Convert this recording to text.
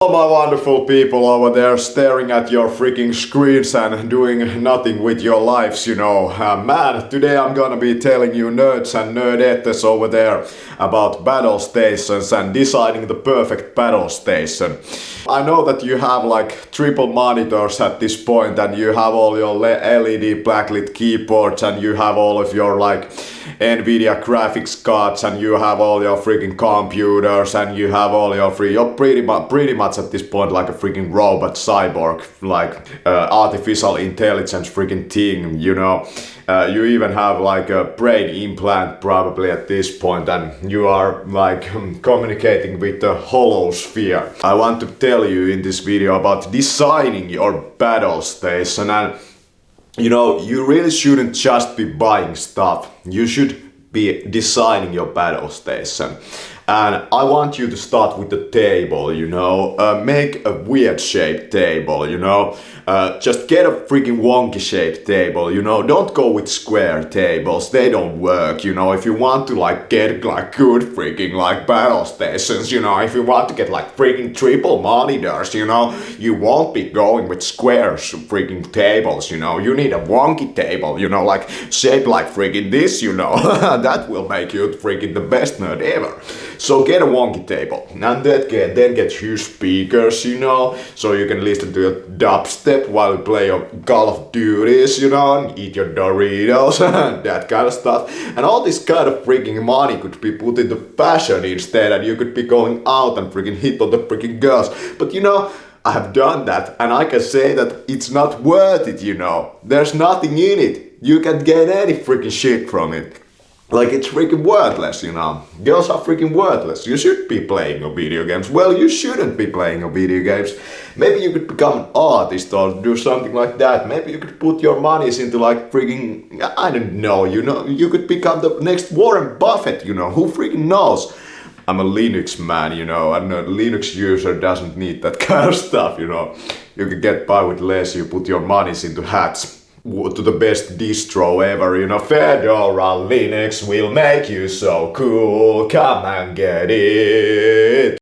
All my wonderful people over there staring at your freaking screens and doing nothing with your lives, you know. Man, today I'm gonna be telling you nerds and nerdettes over there about battle stations and deciding the perfect battle station. I know that you have like triple monitors at this point and you have all your LED backlit keyboards and you have all of your like NVIDIA graphics cards and you have all your freaking computers and you have all your you're pretty much at this point like a freaking robot cyborg, like artificial intelligence freaking thing, you know. You even have like a brain implant probably at this point and you are like communicating with the holosphere. I want to tell you in this video about designing your battle station, and you know, you really shouldn't just be buying stuff. You should be designing your battle station. And I want you to start with the table, you know. Make a weird shaped table, you know. Just get a freaking wonky shaped table, you know. Don't go with square tables, they don't work, you know. If you want to like get like good freaking like battle stations, you know. If you want to get like freaking triple monitors, you know. You won't be going with square freaking tables, you know. You need a wonky table, you know, like shaped like freaking this, you know. That will make you freaking the best nerd ever. So get a wonky table and then get huge speakers, you know, so you can listen to your dubstep while you play your Call of Duties, you know, and eat your Doritos, that kind of stuff. And all this kind of freaking money could be put into fashion instead, and you could be going out and freaking hit on the freaking girls. But you know, I have done that and I can say that it's not worth it, you know. There's nothing in it. You can get any freaking shit from it. Like, it's freaking worthless, you know. Girls are freaking worthless. You should be playing video games. Well, you shouldn't be playing video games. Maybe you could become an artist or do something like that. Maybe you could put your monies into like freaking, I don't know, you know. You could become the next Warren Buffett, you know. Who freaking knows? I'm a Linux man, you know, and a Linux user doesn't need that kind of stuff, you know. You can get by with less. You put your monies into hats. To the best distro ever, you know. Fedora Linux will make you so cool. Come and get it.